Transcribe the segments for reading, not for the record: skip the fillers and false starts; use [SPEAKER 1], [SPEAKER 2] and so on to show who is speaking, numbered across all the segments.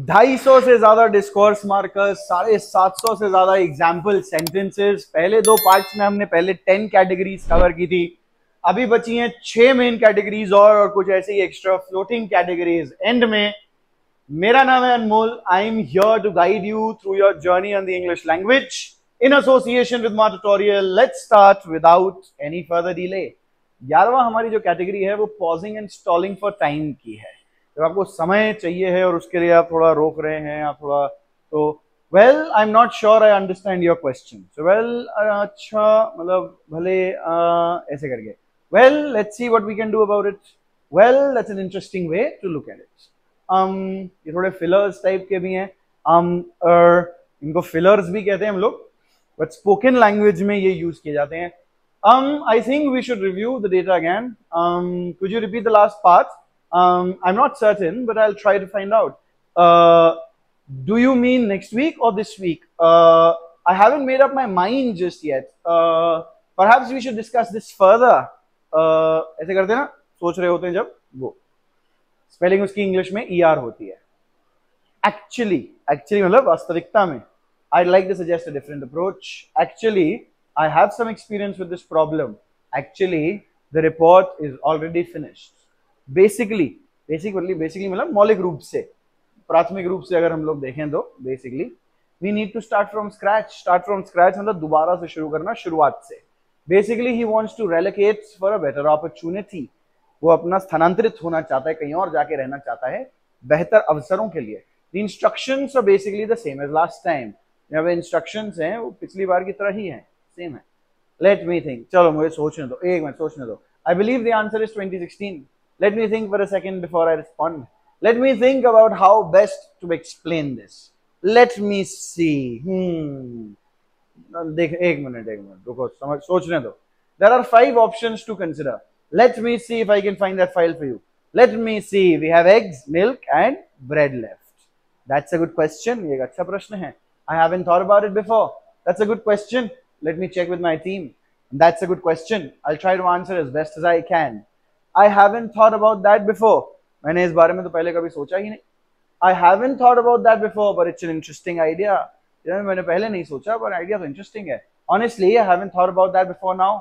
[SPEAKER 1] 250 से ज्यादा discourse markers, 750 से ज्यादा एग्जाम्पल सेंटेंसेस। पहले 2 पार्ट्स में हमने पहले 10 कैटेगरीज कवर की थी, अभी बची हैं 6 मेन कैटेगरीज और कुछ ऐसी एक्स्ट्रा फ्लोटिंग कैटेगरीज एंड में। मेरा नाम है Anmol, I am here to guide you through your journey on the English language in association with my tutorial. Let's start without any further delay. 11वां हमारी जो कैटेगरी है वो pausing and stalling for time की है। जब आपको समय चाहिए है और उसके लिए आप थोड़ा रोक रहे हैं, आप थोड़ा तो well I am not sure I understand your question. So well अच्छा, मतलब भले ऐसे करके well let's see what we can do about it. Well that's an interesting way to look at it. ये थोड़े फिलर्स टाइप के भी हैं, इनको फिलर्स भी कहते हैं हम लोग, बट स्पोकन लैंग्वेज में ये यूज किए जाते हैं। I think we should review the data again. Could you repeat the last part? I'm not certain, but I'll try to find out. Do you mean next week or this week? I haven't made up my mind just yet. Perhaps we should discuss this further. ऐसे करते हैं ना, सोच रहे होते हैं जब वो स्पेलिंग उसकी इंग्लिश में ER होती है। Actually मतलब वास्तविकता में I'd like to suggest a different approach. Actually, I have some experience with this problem. Actually, the report is already finished. Basically मतलब मौलिक रूप से, प्राथमिक रूप से अगर हम लोग देखें तो basically we need to start from scratch. Start from scratch मतलब दोबारा से शुरू करना, शुरुआत से। Basically, he wants to relocate for a better opportunity. वो अपना स्थानांतरित होना चाहता है, कहीं और जाके रहना चाहता है बेहतर अवसरों के लिए। The instructions are basically the same as last time. यहाँ पे instructions हैं वो पिछली बार की तरह ही हैं, सेम है। Let me think. चलो मुझे सोचने दो, एक मिनट सोचने दो। I believe the answer is 2016. Let me think for a second before I respond. Let me think about how best to explain this. Let me see. देख, एक मिनट रुको, सोचने दो। There are 5 options to consider. Let me see if I can find that file for you. Let me see. We have eggs, milk, and bread left. That's a good question. ये एक अच्छा प्रश्न है। I haven't thought about it before. That's a good question. Let me check with my team. That's a good question. I'll try to answer as best as I can. I haven't thought about that before. मैंने इस बारे में तो पहले कभी सोचा ही नहीं। I haven't thought about that before, but it's an interesting idea. मैंने पहले नहीं सोचा, पर आइडिया तो इंटरेस्टिंग है। Honestly, I haven't thought about that before now.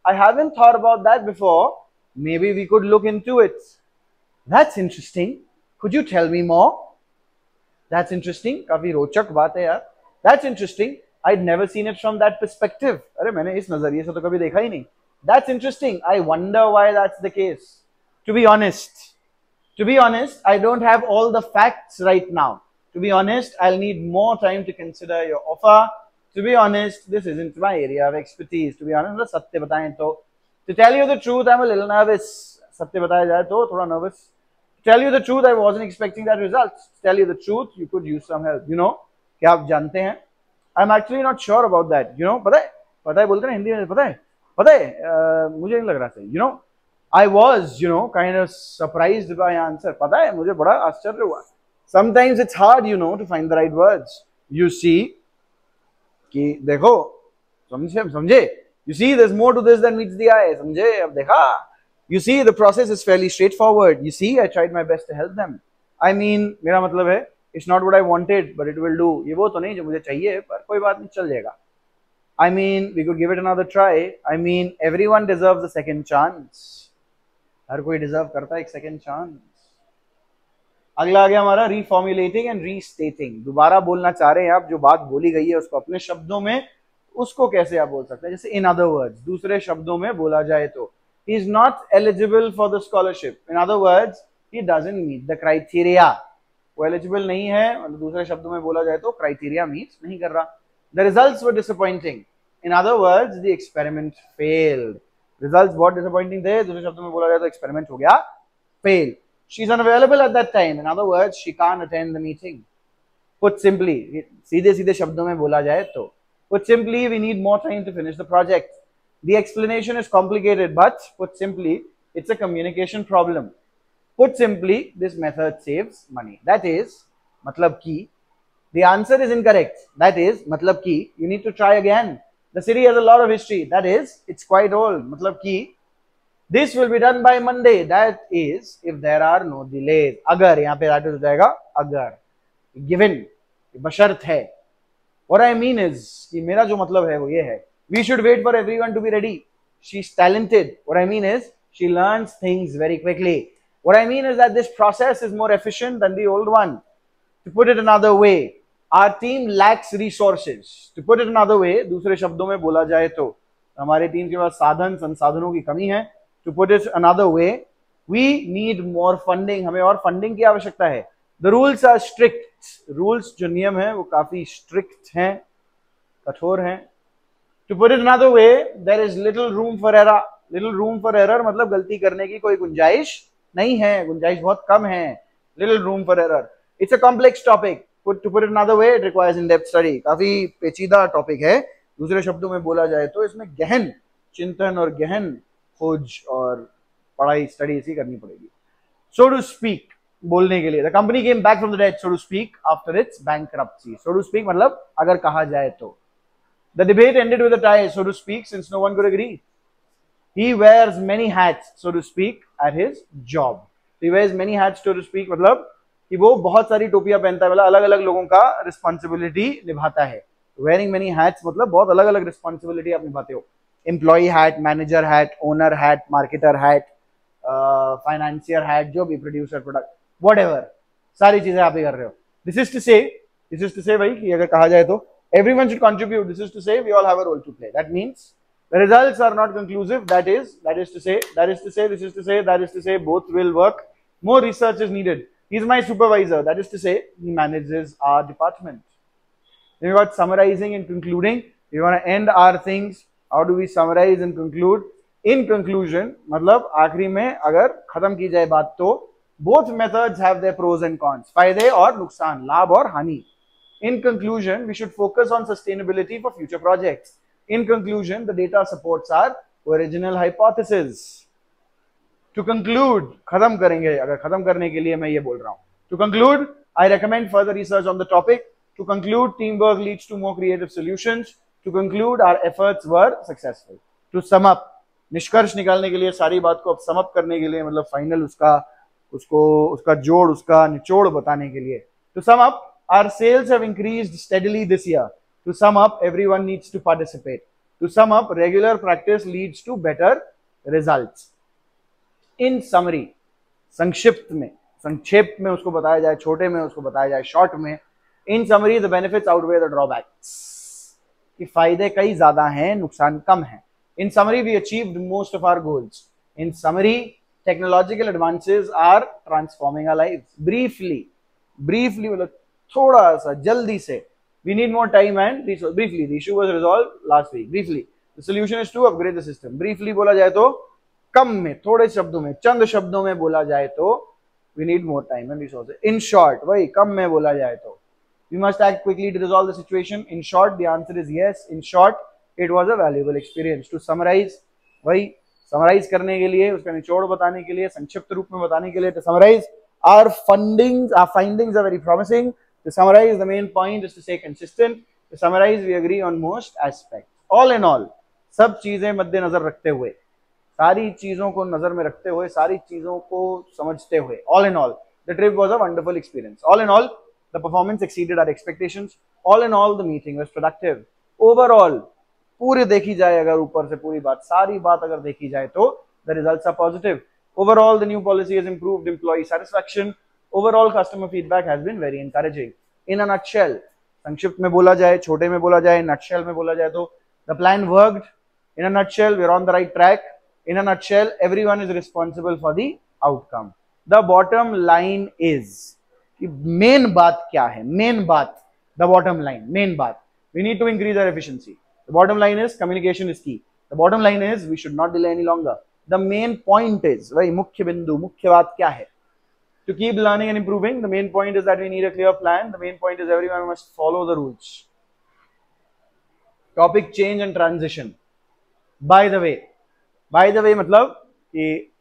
[SPEAKER 1] I haven't thought about that before. Maybe we could look into it. That's interesting. Could you tell me more? That's interesting. काफी रोचक बात है यार। That's interesting. I'd never seen it from that perspective. अरे मैंने इस नजरिए से तो कभी देखा ही नहीं। That's interesting. I wonder why that's the case. To be honest, I don't have all the facts right now. To be honest, I'll need more time to consider your offer. To be honest, this isn't my area of expertise. To be honest, सत्य बताएं तो, to tell you the truth, I'm a little nervous. सत्य बताया जाए तो थोड़ा nervous. To tell you the truth, I wasn't expecting that result. To tell you the truth, you could use some help. You know, क्या आप जानते हैं? I'm actually not sure about that. You know, पता है बोलते हैं हिंदी में, पता है मुझे नहीं लग रहा था। You know, I was, kind of surprised by answer. पता है मुझे बड़ा आश्चर्य हुआ। Sometimes it's hard, to find the right words. You see, कि देखो, समझे? You see, there's more to this than meets the eye. समझे? अब देखा? You see, the process is fairly straightforward. You see, I tried my best to help them. I mean, मेरा मतलब है, it's not what I wanted, but it will do. ये वो तो नहीं जो मुझे चाहिए, पर कोई बात नहीं, चल जाएगा। I mean, we could give it another try. I mean, everyone deserves a second chance. हर कोई deserve करता है एक second chance. अगला आ गया हमारा reformulating and restating. दोबारा बोलना चाह रहे हैं आप, जो बात बोली गई है उसको अपने शब्दों में, उसको कैसे आप बोल सकते हैं? जैसे in other words, दूसरे शब्दों में बोला जाए तो, he is not eligible for the scholarship. In other words, he doesn't meet the criteria. वो एलिजिबल नहीं है, मतलब दूसरे शब्दों में बोला जाए तो क्राइटेरिया मीट नहीं कर रहा। The results were disappointing. In other words, the experiment failed. Results बहुत डिसअपॉइंटिंग थे, दूसरे शब्दों में बोला जाए तो एक्सपेरिमेंट हो गया fail. She is unavailable at that time. In other words, she can't attend the meeting. Put simply, सीधे शब्दों में बोला जाए तो, put simply, we need more time to finish the project. The explanation is complicated, but put simply, it's a communication problem. Put simply, this method saves money. That is, matlab ki, the answer is incorrect. That is, matlab ki, you need to try again. The city has a lot of history. That is, it's quite old. Matlab ki, this will be done by Monday. That is, if there are no delays. Agar, यहाँ पे that is हो जाएगा, agar. Given, बशर्त है। What I mean is कि मेरा जो मतलब है वो ये है, we should wait for everyone to be ready. She's talented. What I mean is she learns things very quickly. What I mean is that this process is more efficient than the old one. To put it another way, our team lacks resources. To put it another way, दूसरे शब्दों में बोला जाए तो हमारे team के पास साधन संसाधनों की कमी है। To put it another way, we need more funding. हमें और फंडिंग की आवश्यकता है। The rules are strict. Rules जो नियम है वो काफी स्ट्रिक्ट हैं, कठोर हैं। To put it another way, there is little room for error. Little room for error मतलब गलती करने की कोई गुंजाइश नहीं है, गुंजाइश बहुत कम है। Little room for error. It's a complex topic. To put it another way, it requires in-depth study. काफी पेचीदा टॉपिक है। दूसरे शब्दों में बोला जाए तो इसमें गहन चिंतन और गहन खोज और पढ़ाई स्टडी इसी करनी पड़ेगी। So to speak, बोलने के लिए the company came back from the dead, so to speak, after its bankruptcy. So to speak मतलब अगर कहा जाए तो the debate ended with a tie, so to speak, since no one could agree. He wears many hats, so to speak, at his job. He wears many hats, so to speak, मतलब कि वो बहुत सारी टोपियां पहनता है, मतलब अलग अलग लोगों का रिस्पॉन्सिबिलिटी निभाता है। Wearing many hats मतलब बहुत अलग अलग रिस्पॉन्सिबिलिटी आप निभाते हो। Employee hat, manager hat, owner hat, marketer hat, financier hat, जो भी प्रोड्यूसर, प्रोडक्ट, whatever, सारी चीजें आप ही कर रहे हो। This is to say भाई कि अगर कहा जाए तो everyone should contribute. This is to say we all have a role to play. That means the results are not conclusive. That is to say both will work. More research is needed. He is my supervisor. That is to say he manages our department. Then we got summarizing and concluding. We want to end our things. How do we summarize and conclude? In conclusion, मतलब आखिरी में अगर खत्म की जाए बात तो both methods have their pros and cons. फायदे और नुकसान, लाभ और हानि. In conclusion, we should focus on sustainability for future projects. In conclusion, the data supports our original hypothesis. To conclude, खत्म करेंगे, अगर खत्म करने के लिए मैं ये बोल रहा हूँ. To conclude, I recommend further research on the topic. To conclude, teamwork leads to more creative solutions. To conclude, our efforts were successful. To sum up, निष्कर्ष निकालने के लिए, सारी बात को अब sum up करने के लिए, मतलब फाइनल उसका जोड़, उसका निचोड़ बताने के लिए. To sum up, our sales have increased steadily this year. To sum up, everyone needs to participate. To sum up, regular practice leads to better results. In summary, संक्षेप में उसको बताया जाए, छोटे में उसको बताया जाए, शॉर्ट में. In summary, the benefits outweigh the drawbacks. कि फायदे कई ज्यादा हैं, नुकसान कम है. In summary, we achieved most of our goals. In summary, technological advances are transforming our lives. Briefly मतलब थोड़ा सा जल्दी से. We need more time and resource. Briefly, the issue was resolved last week. Briefly, the solution is to upgrade the system. Briefly बोला जाए तो कम में, थोड़े शब्दों में, चंद शब्दों में बोला जाए तो we need more time and resources. In short, वही कम में बोला जाए तो we must act quickly to resolve the situation. In short, the answer is yes. In short, it was a valuable experience. To summarize, वही summarize करने के लिए, उसका निचोड़ बताने के लिए, संक्षिप्त रूप में बताने के लिए, to summarize, our findings are very promising. To summarize, the main point is to stay consistent. To summarize, we agree on most aspects. All in all, सब चीजें मद्देनजर रखते हुए, सारी चीजों को नजर में रखते हुए, सारी चीजों को समझते हुए, all in all, the trip was a wonderful experience. All in all, the performance exceeded our expectations. All in all, the meeting was productive. Overall, पूरी देखी जाए अगर ऊपर से पूरी बात, सारी बात अगर देखी जाए तो the results are positive. Overall, the new policy has improved employee satisfaction. Overall, customer feedback has been very encouraging. In a nutshell, संक्षिप्त में बोला जाए, छोटे में बोला जाए, nutshell में बोला जाए तो the plan worked. In a nutshell, we're on the right track. In a nutshell, everyone is responsible for the outcome. The bottom line is कि main बात क्या है? Main बात, the bottom line, main बात. We need to increase our efficiency. The bottom line is communication is key. The bottom line is we should not delay any longer. The main point is, वही मुख्य बिंदु, मुख्य बात क्या है? To keep learning and improving, the main point is that we need a clear plan. The main point is everyone must follow the rules. Topic change and transition. By the way मतलब कि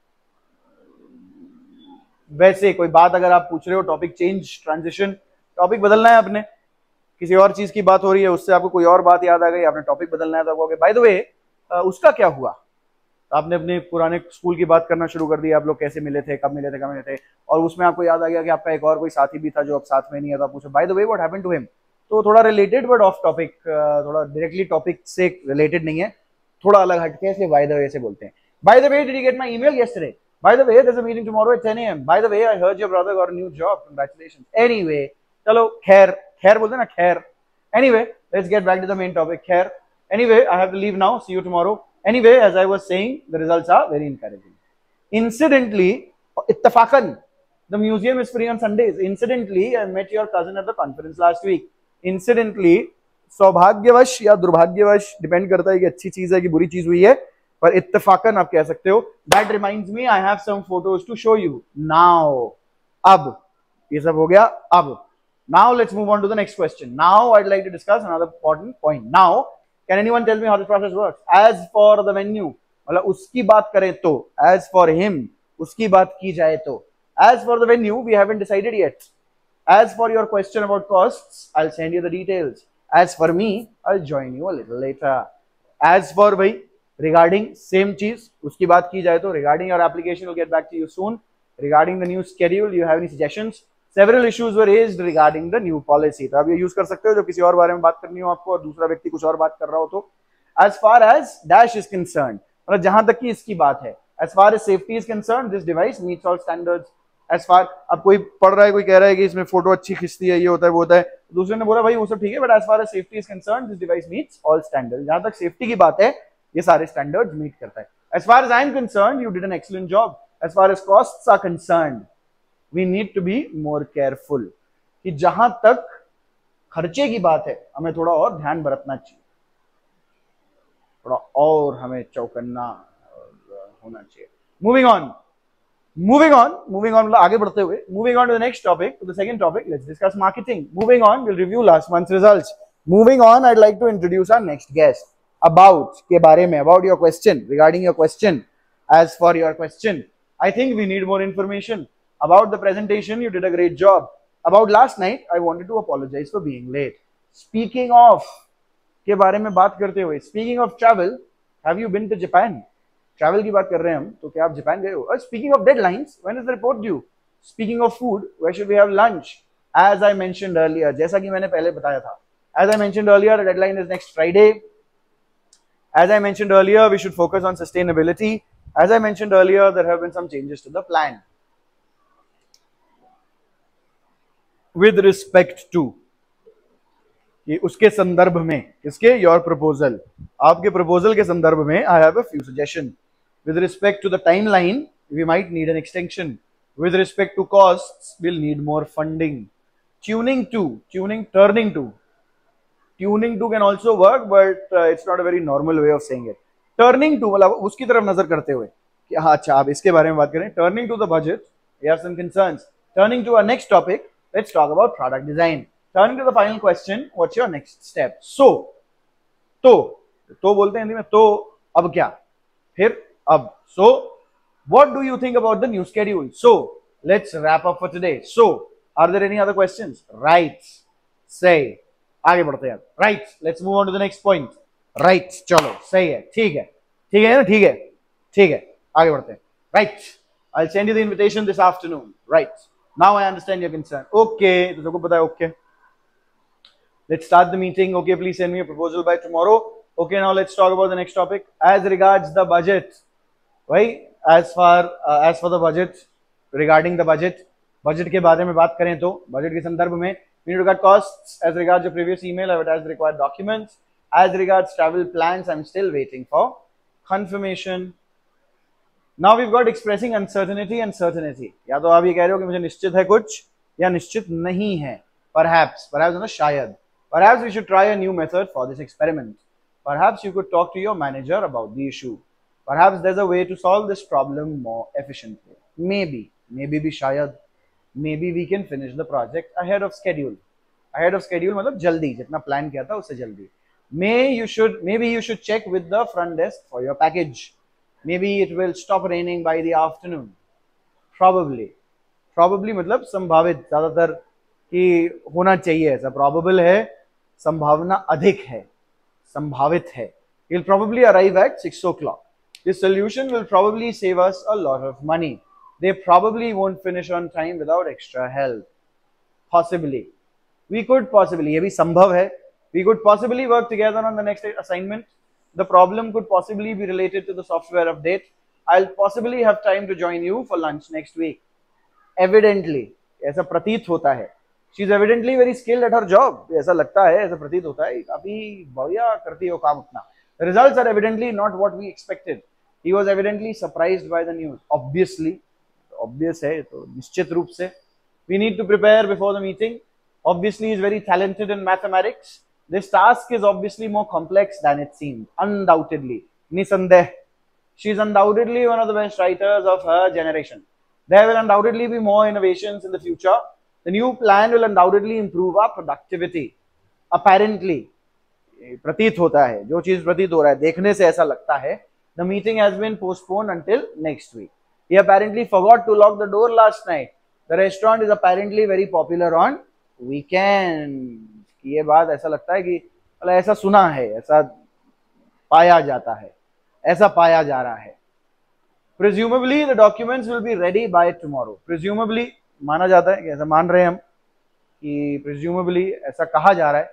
[SPEAKER 1] वैसे कोई बात अगर आप पूछ रहे हो, टॉपिक चेंज, ट्रांजिशन, टॉपिक बदलना है आपने, किसी और चीज की बात हो रही है, उससे आपको कोई और बात याद आ गई, आपने टॉपिक बदलना है तो आपको बाय द वे उसका क्या हुआ, आपने अपने पुराने स्कूल की बात करना शुरू कर दी, आप लोग कैसे मिले थे, कब मिले थे, और उसमें आपको याद आ गया कि आपका एक और कोई साथी भी था जो अब साथ में नहीं है, तो आप पूछो by the way what happened to him. तो थोड़ा रिलेटेड बट ऑफ टॉपिक, थोड़ा डायरेक्टली टॉपिक से रिलेटेड नहीं है, थोड़ा अलग हटके, इसलिए बाय द वे से बोलते हैं। By the way, did you get my email yesterday? By the way, there is a meeting tomorrow at 10 AM। By the way, I heard your brother got a new job, congratulations. Anyway, चलो खैर, खैर बोलते हैं ना, खैर। Anyway, let's get back to the main topic. खैर, anyway, I have to leave now, see you tomorrow. Anyway, as I was saying, the results are very encouraging. Incidentally, ittifaqan, the museum is free on Sundays. Incidentally, I met your cousin at the conference last week. Incidentally, सौभाग्यवश या दुर्भाग्यवश, depend करता है कि अच्छी चीज है कि बुरी चीज हुई है, पर इत्तेफाकन आप कह सकते हो। That reminds me, I have some photos to show you. Now, अब ये सब हो गया। अब now let's move on to the next question. Now I'd like to discuss another important point. Now, can anyone tell me how this process works? As for the venue, मतलब उसकी बात करें तो, as for him, उसकी बात की जाए तो, as for the venue, we haven't decided yet. As for your question about costs, I'll send you the details. As for me, I'll join you a little later. As for भाई, regarding same चीज, उसकी बात की जाए तो, regarding your application, we'll get back to you soon. Regarding the new schedule, you have any suggestions? Several issues were raised regarding the new policy. तो आप ये यूज कर सकते हो जब किसी और बारे में बात करनी हो आपको और दूसरा व्यक्ति कुछ और बात कर रहा हो तो। As far as dash is concerned, मतलब जहां तक की इसकी बात है, as far as safety is concerned, this device meets all standards. As far, अब कोई पढ़ रहा है, कोई कह रहा है कि इसमें फोटो अच्छी खिंचती है, ये होता है वो होता है, दूसरे ने बोला भाई वो सब ठीक है, but as far as safety is concerned, this device meets all standards. जहां तक सेफ्टी की बात है, ये सारे स्टैंडर्ड्स मीट करता है। As far as I am concerned, you did an excellent job. As far as costs are concerned, we need to be more careful. कि जहां तक खर्चे की बात है, हमें थोड़ा और ध्यान बरतना चाहिए, थोड़ा और हमें चौकन्ना होना चाहिए। मूविंग ऑन मतलब आगे बढ़ते हुए, moving on to the next topic, to the second topic, let's discuss marketing. Moving on, will review last month's results. Moving on, I'd like to introduce our next guest. About के बारे में, about your question, regarding your question, as for your question, I think we need more information. About the presentation, you did a great job. About last night, I wanted to apologize for being late. Speaking of के बारे में बात करते हुए, speaking of travel, have you been to Japan? Travel की बात कर रहे हैं हम, तो क्या आप जापान गए हो? Speaking of deadlines, when is the report due? Speaking of food, where should we have lunch? As I mentioned earlier, जैसा कि मैंने पहले बताया था, as I mentioned earlier, the deadline is next Friday. As I mentioned earlier, we should focus on sustainability. As I mentioned earlier, there have been some changes to the plan. With respect to, कि उसके संदर्भ में, किसके? Your proposal, आपके proposal के संदर्भ में, I have a few suggestions. With respect to the timeline, we might need an extension. With respect to costs, we'll need more funding. Turning to can also work, but it's not a very normal way of saying it. Turning to मतलब उसकी तरफ नजर करते हुए कि हाँ अच्छा आप इसके बारे में बात करें। Turning to the budget, we have some concerns. Turning to our next topic, let's talk about product design. Turning to the final question, what's your next step? So, तो बोलते हैं हिंदी में, तो अब क्या? फिर अब. So, what do you think about the new schedule? So, let's wrap up for today. So, are there any other questions? Right. Say. आगे बढ़ते हैं. Right. Let's move on to the next point. Right. चलो, सही है, ठीक है ना, ठीक है, आगे बढ़ते हैं. Right. I'll send you the invitation this afternoon. Right. Now I understand your concern. Okay. तो सबको पता है, okay. Let's start the meeting. Okay, please send me a proposal by tomorrow. Okay, now let's talk about the next topic. As regards the budget, right? As for the budget, regarding the budget के बारे में बात करें तो, budget के संदर्भ में, we need to cut costs. As regards your previous email, I've attached the required documents. As regards travel plans, I'm still waiting for confirmation. Now we've got expressing uncertainty and certainty. या तो आप ये कह रहे हो कि मुझे निश्चित है कुछ या निश्चित नहीं है. Perhaps ना शायद. Perhaps we should try a new method for this experiment. Perhaps you could talk to your manager about the issue. Perhaps there's a way to solve this problem more efficiently. Maybe भी शायद. Maybe we can finish the project ahead of schedule. Ahead of schedule मतलब जल्दी, जितना plan किया था उससे जल्दी. Maybe you should check with the front desk for your package. Maybe it will stop raining by the afternoon. Probably मतलब संभावित, ज्यादातर कि होना चाहिए ऐसा. Probable है, संभावना अधिक है, संभावित है. He'll probably arrive at 6 o'clock. This solution will probably save us a lot of money. they probably won't finish on time without extra help. Possibly. We could possibly, ये भी संभव है, we could possibly work together on the next assignment. The problem could possibly be related to the software update. I'll possibly have time to join you for lunch next week. Evidently, ऐसा प्रतीत होता है. She is evidently very skilled at her job. ऐसा लगता है, ऐसा प्रतीत होता है, काफी बढ़िया करती हो काम अपना. The results are evidently not what we expected. He was evidently surprised by the news. Obviously, obvious है तो निश्चित रूप से. We need to prepare before the meeting. Obviously, he is very talented in mathematics. This task is obviously more complex than it seemed. Undoubtedly, nisandeh. She is undoubtedly one of the best writers of her generation. There will undoubtedly be more innovations in the future. The new plan will undoubtedly improve our productivity. Apparently, प्रतीत होता है, जो चीज प्रतीत हो रहा है, देखने से ऐसा लगता है. The meeting has been postponed until next week. He apparently forgot to lock the door last night. The restaurant is apparently very popular on weekend. ये बात ऐसा लगता है कि ऐसा सुना है, ऐसा पाया जाता है, ऐसा पाया जा रहा है. Presumably the documents will be ready by tomorrow. Presumably माना जाता है कि ऐसा मान रहे हैं हम कि presumably ऐसा कहा जा रहा है.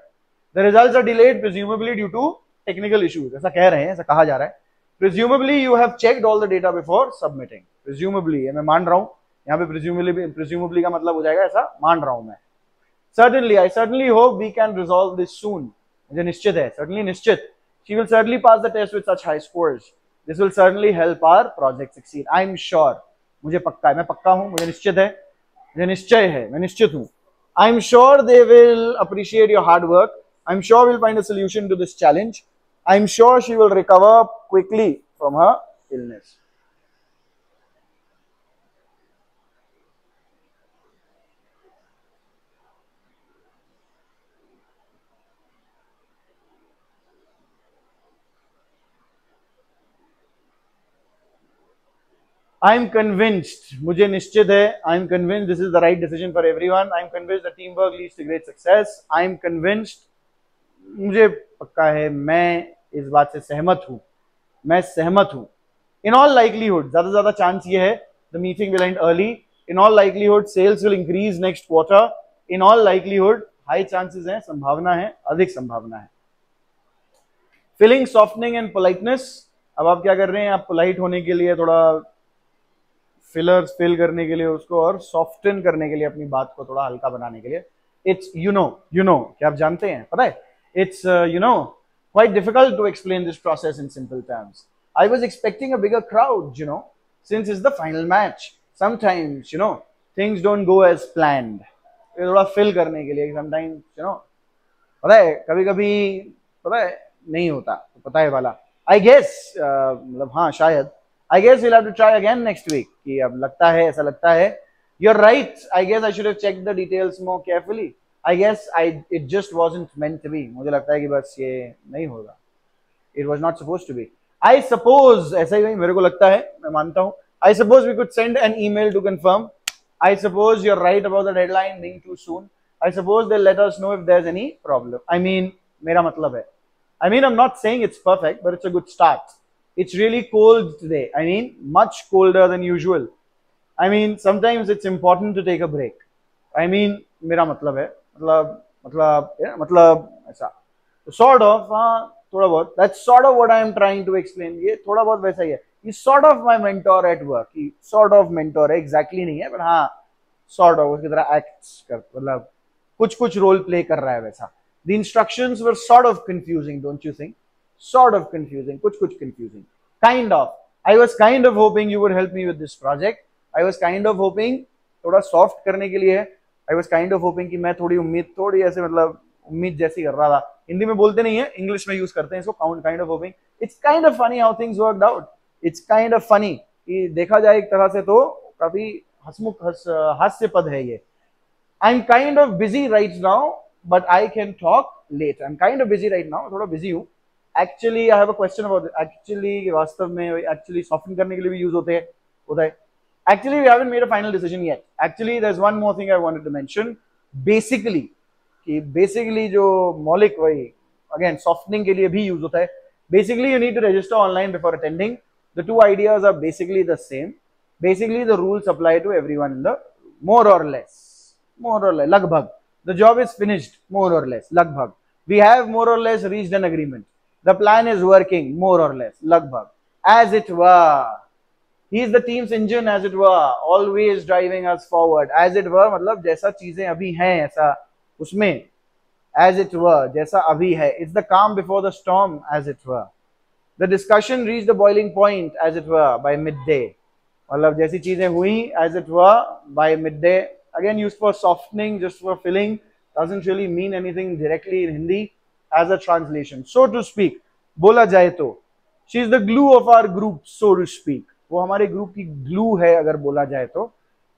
[SPEAKER 1] The results are delayed presumably due to technical issues. ऐसा कह रहे हैं, ऐसा कहा जा रहा है. Presumably you have checked all the data before submitting. Presumably मैं मान रहा हूं, यहाँ पे presumably का मतलब हो जाएगा ऐसा मान रहा हूं मैं. Certainly, I certainly hope we can resolve this soon. मुझे निश्चित है, certainly निश्चित. She will certainly pass the test with such high scores. This will certainly help our project succeed. I'm sure. मुझे पक्का है, मैं पक्का हूँ, मुझे निश्चित है, मुझे निश्चय है, मैं निश्चित हूँ. I'm sure they will appreciate your hard work. I'm sure we'll find a solution to this challenge. I'm sure she will recover quickly from her illness. I'm convinced, मुझे निश्चित है, I'm convinced this is the right decision for everyone. I'm convinced that teamwork leads to great success. I'm convinced, मुझे पक्का है, मैं इस बात से सहमत हूँ, मैं सहमत हूँ. In all likelihood, ज़्यादा चांस ये है, the meeting will end early. In all likelihood, sales will increase next quarter. In all likelihood, high chances हैं, संभावना है, अधिक संभावना है. Filling, softening and politeness. अब आप क्या कर रहे हैं? आप polite होने के लिए थोड़ा फिलर्स फिल करने के लिए उसको और सॉफ्टन करने के लिए अपनी बात को थोड़ा हल्का बनाने के लिए. इट्स यू नो क्या आप जानते हैं, पता है, it's quite difficult to explain this process in simple terms. I was expecting a bigger crowd, since it's the final match. Sometimes things don't go as planned. ये थोड़ा फिल करने के लिए समटाइम्स पता है, कभी कभी पता है नहीं होता, तो पता है वाला. आई गेस मतलब हाँ शायद, I guess we'll have to try again next week. कि अब लगता है, ऐसा लगता है. You're right. I guess I should have checked the details more carefully. I guess it just wasn't meant to be. मुझे लगता है कि बस ये नहीं होगा. It was not supposed to be. I suppose ऐसा ही मेरे को लगता है, मैं मानता हूँ. I suppose we could send an email to confirm. I suppose you're right about the deadline being too soon. I suppose they'll let us know if there's any problem. I mean, मेरा मतलब है. I mean, I'm not saying it's perfect, but it's a good start. It's really cold today. I mean, much colder than usual. I mean, sometimes it's important to take a break. I mean, मेरा मतलब है, मतलब ऐसा. Sort of, हाँ, थोड़ा बहुत. That's sort of what I am trying to explain. ये थोड़ा बहुत वैसा ही है. He's sort of my mentor at work. He sort of mentor है, exactly नहीं है, but हाँ, sort of उसकी तरह acts कर, मतलब कुछ role play कर रहा है वैसा. The instructions were sort of confusing, don't you think? Sort of confusing, कुछ confusing. Kind of. I was kind of hoping you would help me with this project. I was kind of hoping, थोड़ा soft करने के लिए है. I was kind of hoping कि मैं थोड़ी उम्मीद, थोड़ी ऐसे मतलब उम्मीद जैसी कर रहा था. हिंदी में बोलते नहीं है, इंग्लिश में यूज करते हैं इसको. Kind of hoping. It's kind of funny how things worked out. It's kind of funny. कि देखा जाए एक तरह से तो काफी हास्यपद है ये. I'm kind of busy right now, but I can talk later. I'm kind of busy right now. थोड़ा busy हूँ. Actually, I have a question about it. Actually, वास्तव में actually soften करने के लिए भी use होता है. Actually, we haven't made a final decision yet. Actually, there's one more thing I wanted to mention. Basically जो मौलिक वही again softening के लिए भी use होता है. Basically, you need to register online before attending. The two ideas are basically the same. Basically, the rules apply to everyone in the more or less, lagbhag. The job is finished, more or less, lagbhag. We have more or less reached an agreement. The plan is working, more or less, lagbhag. As it were. He is the team's engine, as it were, always driving us forward. As it were, मतलब जैसा चीजें अभी हैं ऐसा उसमें, as it were, जैसा अभी है. It's the calm before the storm, as it were. The discussion reached the boiling point, as it were, by midday. मतलब जैसी चीजें हुई, as it were, by midday. Again, used for softening, just for filling. Doesn't really mean anything directly in Hindi as a translation. So to speak, बोला जाए तो, she is the glue of our group, so to speak. वो हमारे group की glue है अगर बोला जाए तो.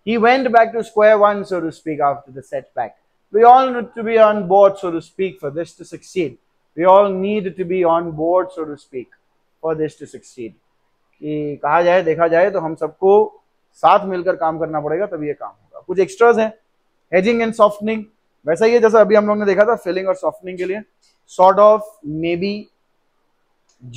[SPEAKER 1] He went back to square one, so to speak, after the setback. We all need to be on board, so to speak, for this to succeed. We all need to be on board, so to speak, for this to succeed. कि कहा जाए, देखा जाए तो हम सबको साथ मिलकर काम करना पड़ेगा तभी ये काम होगा. कुछ एक्स्ट्राज हैं, hedging and softening. वैसा ही है जैसा अभी हम लोग ने देखा था filling और softening के लिए. Sort of, maybe,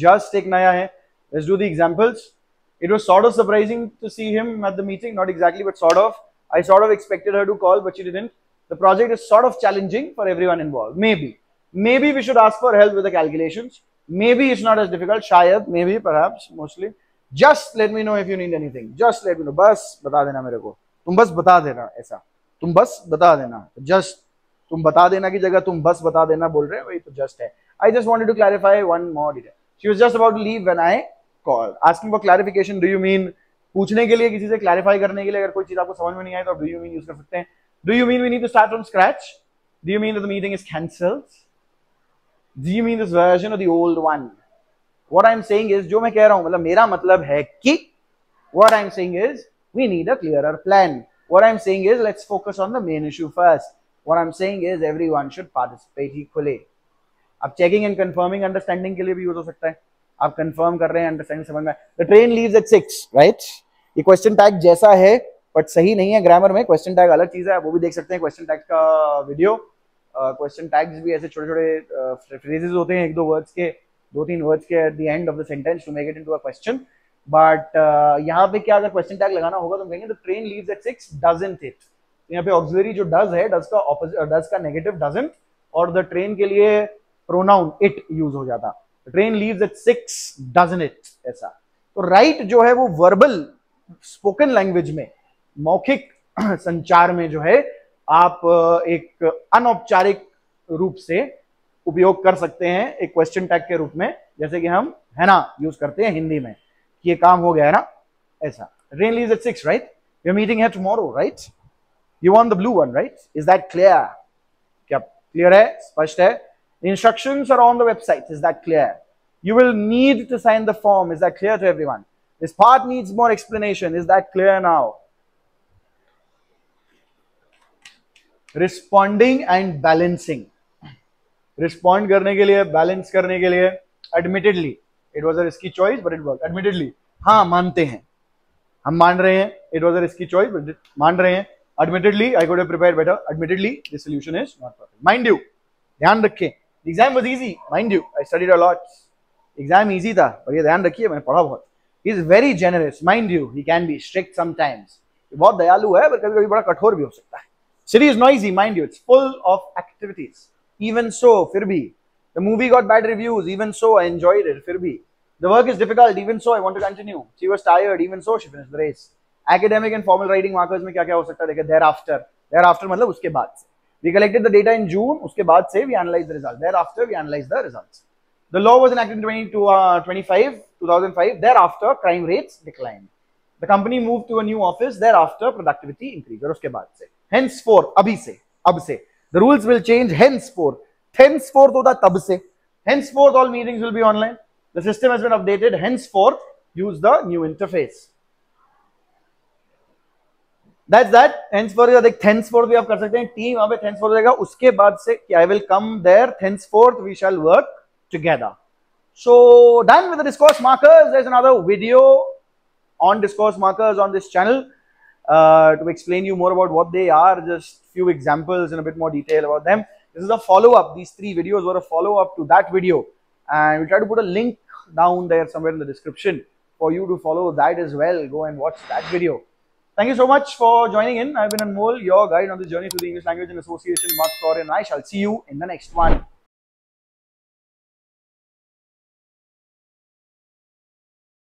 [SPEAKER 1] just एक नया है. Let's do the examples. It was sort of surprising to see him at the meeting, not exactly, but sort of. I sort of expected her to call, but she didn't. The project is sort of challenging for everyone involved. Maybe. Maybe we should ask for help with the calculations. Maybe it's not as difficult. Shayad, maybe, perhaps, mostly. Just let me know if you need anything. Just let me know. बस बता देना मेरे को. तुम बस बता देना ऐसा. तुम बस बता देना. Just तुम बता देना की जगह तुम बस बता देना बोल रहे हैं वही तो just है. I just wanted to clarify one more detail. She was just about to leave when I called. Asking for clarification. Do you mean पूछने के लिए किसी से clarify करने के लिए अगर कोई चीज आपको समझ में नहीं आए तो do you mean use कर सकते हैं. Do you mean we need to start from scratch? Do you mean that the meeting is cancelled? Do you mean this version or the old one? What I'm saying is, जो मैं कह रहा हूं मतलब मेरा मतलब है कि what I'm saying is we need a clearer plan. What I'm saying is let's focus on the main issue first. What I'm saying is everyone should participate equally. अब checking and confirming understanding के लिए भी use हो सकता है. आप confirm कर रहे हैं understanding समझ में. The train leaves at 6, right? ये question tag जैसा है but सही नहीं है ग्रामर में. क्वेश्चन टैग अलग चीज है, वो भी देख सकते हैं क्वेश्चन टैग का वीडियो. क्वेश्चन टैग्स भी ऐसे छोटे छोटे फ्रेजेस होते हैं, एक दो वर्ड्स के, दो तीन वर्ड्स के at the end of the sentence to make it into a question. But यहाँ पे क्या अगर क्वेश्चन टैग लगाना होगा तो हम कहेंगे the train leaves at 6 doesn't it. यहाँ पे ऑक्सिलरी जो डज है, डज का ऑपोजिट, डज का नेगेटिव डजंट, और द ट्रेन के लिए प्रोनाउन इट यूज हो जाता. Train leaves at 6 doesn't it ऐसा. तो राइट जो है वो वर्बल स्पोकन लैंग्वेज में, मौखिक संचार में जो है आप एक अनौपचारिक रूप से उपयोग कर सकते हैं एक क्वेश्चन टैग के रूप में, जैसे कि हम है ना यूज करते हैं हिंदी में कि ये काम हो गया है ना ऐसा. Train leaves at 6, right? We are meeting here tomorrow, right? You want the blue one, right? Is that clear? क्या क्लियर है, स्पष्ट है? The instructions are on the website. Is that clear? You will need to sign the form. Is that clear to everyone? This part needs more explanation. Is that clear now? Responding and balancing. Respond करने के लिए, balance करने के लिए, admittedly, it was a risky choice, but it worked. Admittedly, हाँ मानते हैं, हम मान रहे हैं, it was a risky choice, but मान रहे हैं. Admittedly, I could have prepared better. Admittedly, the solution is not perfect. Mind you, ध्यान रखें, the exam was easy. Mind you, I studied a lot. Exam easy था, पर ये ध्यान रखिए मैंने पढ़ा बहुत. He is very generous. Mind you, he can be strict sometimes. बहुत दयालु है, पर कभी-कभी बड़ा कठोर भी हो सकता है. City is noisy, mind you. It's full of activities. Even so, फिर भी. The movie got bad reviews. Even so, I enjoyed it. फिर भी. The work is difficult. Even so, I want to continue. She was tired. Even so, she finished the race. Academic and formal writing markers में क्या-क्या हो सकता है? देखिए, thereafter. Thereafter मतलब उसके बाद से. We collected the data in June. उसके बाद से we analyzed the results. Thereafter, we analyzed the results. The law was enacted in 2005. Thereafter, crime rates declined. The company moved to a new office. Thereafter, productivity increased. और उसके बाद से. Henceforth, अभी से, अब से. The rules will change henceforth. Henceforth होता तब से. Henceforth, all meetings will be online. The system has been updated. Henceforth, use the new interface. That's that. Henceforth, henceforth भी आप कर सकते हैं. Team वहाँ पे henceforth रहेगा. उसके बाद से I will come there. Henceforth, we shall work together. So done with the discourse markers. There's another video on discourse markers on this channel to explain you more about what they are. Just few examples and a bit more detail about them. This is a follow-up. These 3 videos were a follow-up to that video, and we try to put a link down there somewhere in the description for you to follow that as well. Go and watch that video. Thank you so much for joining in. I've been Anmol, your guide on the journey through the English language and association, Mark Kaur, and I shall see you in the next one.